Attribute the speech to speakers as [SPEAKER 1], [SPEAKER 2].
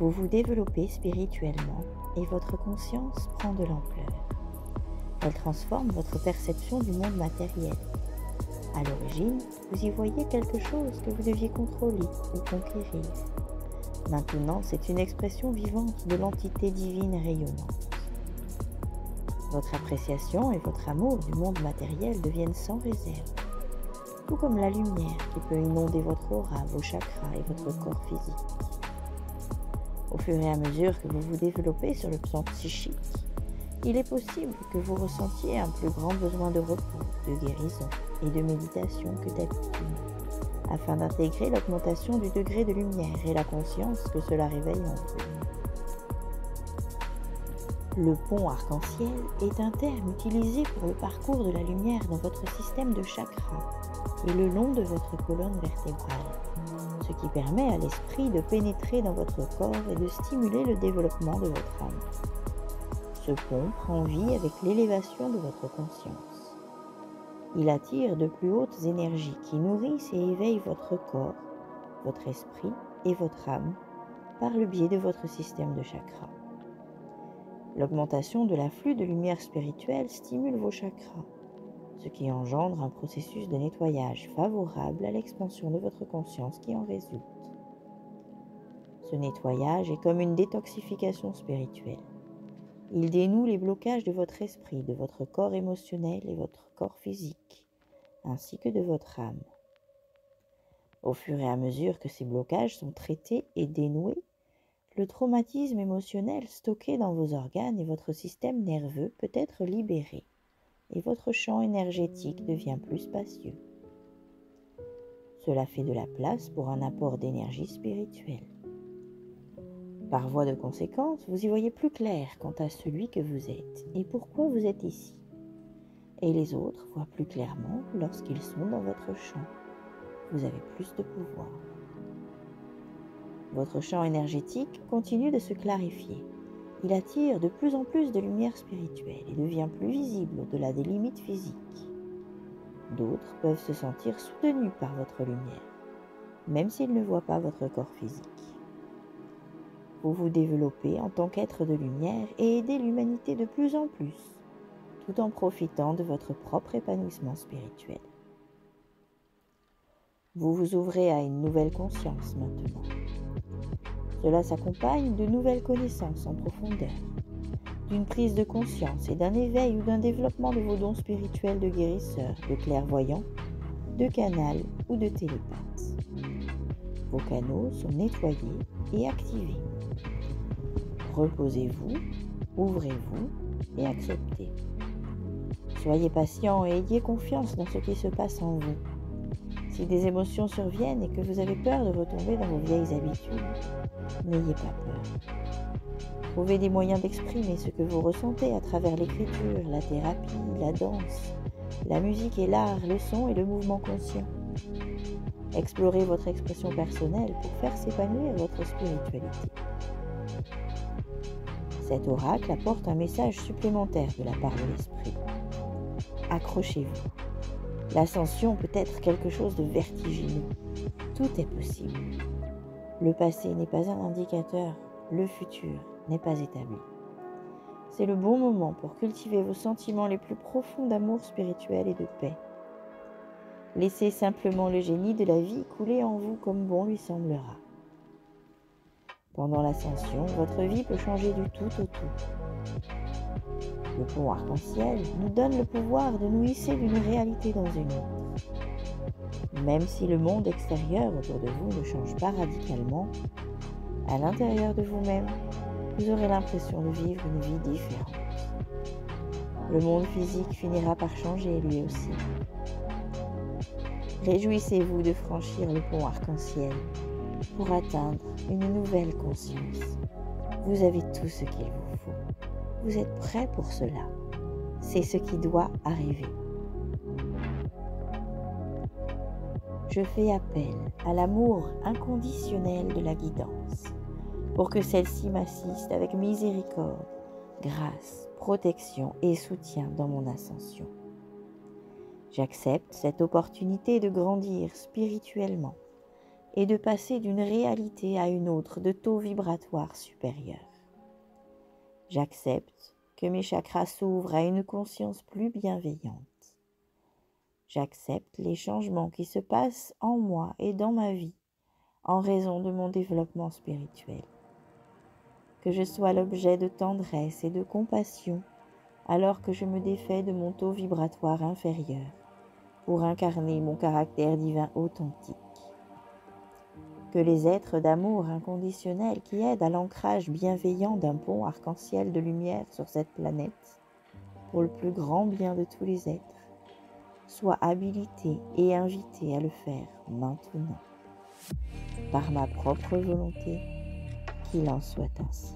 [SPEAKER 1] Vous vous développez spirituellement et votre conscience prend de l'ampleur. Elle transforme votre perception du monde matériel. À l'origine, vous y voyez quelque chose que vous deviez contrôler ou conquérir. Maintenant, c'est une expression vivante de l'entité divine rayonnante. Votre appréciation et votre amour du monde matériel deviennent sans réserve, tout comme la lumière qui peut inonder votre aura, vos chakras et votre corps physique. Au fur et à mesure que vous vous développez sur le plan psychique, il est possible que vous ressentiez un plus grand besoin de repos, de guérison et de méditation que d'habitude, afin d'intégrer l'augmentation du degré de lumière et la conscience que cela réveille en vous. Le pont arc-en-ciel est un terme utilisé pour le parcours de la lumière dans votre système de chakras et le long de votre colonne vertébrale, ce qui permet à l'esprit de pénétrer dans votre corps et de stimuler le développement de votre âme. Ce pont prend vie avec l'élévation de votre conscience. Il attire de plus hautes énergies qui nourrissent et éveillent votre corps, votre esprit et votre âme par le biais de votre système de chakras. L'augmentation de l'afflux de lumière spirituelle stimule vos chakras, ce qui engendre un processus de nettoyage favorable à l'expansion de votre conscience qui en résulte. Ce nettoyage est comme une détoxification spirituelle. Il dénoue les blocages de votre esprit, de votre corps émotionnel et votre corps physique, ainsi que de votre âme. Au fur et à mesure que ces blocages sont traités et dénoués, le traumatisme émotionnel stocké dans vos organes et votre système nerveux peut être libéré, et votre champ énergétique devient plus spacieux. Cela fait de la place pour un apport d'énergie spirituelle. Par voie de conséquence, vous y voyez plus clair quant à celui que vous êtes et pourquoi vous êtes ici. Et les autres voient plus clairement lorsqu'ils sont dans votre champ. Vous avez plus de pouvoir. Votre champ énergétique continue de se clarifier. Il attire de plus en plus de lumière spirituelle et devient plus visible au-delà des limites physiques. D'autres peuvent se sentir soutenus par votre lumière, même s'ils ne voient pas votre corps physique. Vous vous développez en tant qu'être de lumière et aidez l'humanité de plus en plus, tout en profitant de votre propre épanouissement spirituel. Vous vous ouvrez à une nouvelle conscience maintenant. Cela s'accompagne de nouvelles connaissances en profondeur, d'une prise de conscience et d'un éveil ou d'un développement de vos dons spirituels de guérisseur, de clairvoyant, de canal ou de télépathe. Vos canaux sont nettoyés et activés. Reposez-vous, ouvrez-vous et acceptez. Soyez patient et ayez confiance dans ce qui se passe en vous. Si des émotions surviennent et que vous avez peur de retomber dans vos vieilles habitudes, n'ayez pas peur. Trouvez des moyens d'exprimer ce que vous ressentez à travers l'écriture, la thérapie, la danse, la musique et l'art, le son et le mouvement conscient. Explorez votre expression personnelle pour faire s'épanouir votre spiritualité. Cet oracle apporte un message supplémentaire de la part de l'esprit. Accrochez-vous. L'ascension peut être quelque chose de vertigineux. Tout est possible. Le passé n'est pas un indicateur, le futur n'est pas établi. C'est le bon moment pour cultiver vos sentiments les plus profonds d'amour spirituel et de paix. Laissez simplement le génie de la vie couler en vous comme bon lui semblera. Pendant l'ascension, votre vie peut changer du tout au tout. Le pont arc-en-ciel nous donne le pouvoir de nous hisser d'une réalité dans une autre. Même si le monde extérieur autour de vous ne change pas radicalement, à l'intérieur de vous-même, vous aurez l'impression de vivre une vie différente. Le monde physique finira par changer lui aussi. Réjouissez-vous de franchir le pont arc-en-ciel pour atteindre une nouvelle conscience. Vous avez tout ce qu'il vous faut. Vous êtes prêt pour cela. C'est ce qui doit arriver. Je fais appel à l'amour inconditionnel de la guidance pour que celle-ci m'assiste avec miséricorde, grâce, protection et soutien dans mon ascension. J'accepte cette opportunité de grandir spirituellement et de passer d'une réalité à une autre de taux vibratoire supérieur. J'accepte que mes chakras s'ouvrent à une conscience plus bienveillante. J'accepte les changements qui se passent en moi et dans ma vie en raison de mon développement spirituel. Que je sois l'objet de tendresse et de compassion alors que je me défais de mon taux vibratoire inférieur pour incarner mon caractère divin authentique. Que les êtres d'amour inconditionnel qui aident à l'ancrage bienveillant d'un pont arc-en-ciel de lumière sur cette planète, pour le plus grand bien de tous les êtres, soient habilités et invités à le faire maintenant. Par ma propre volonté, qu'il en soit ainsi.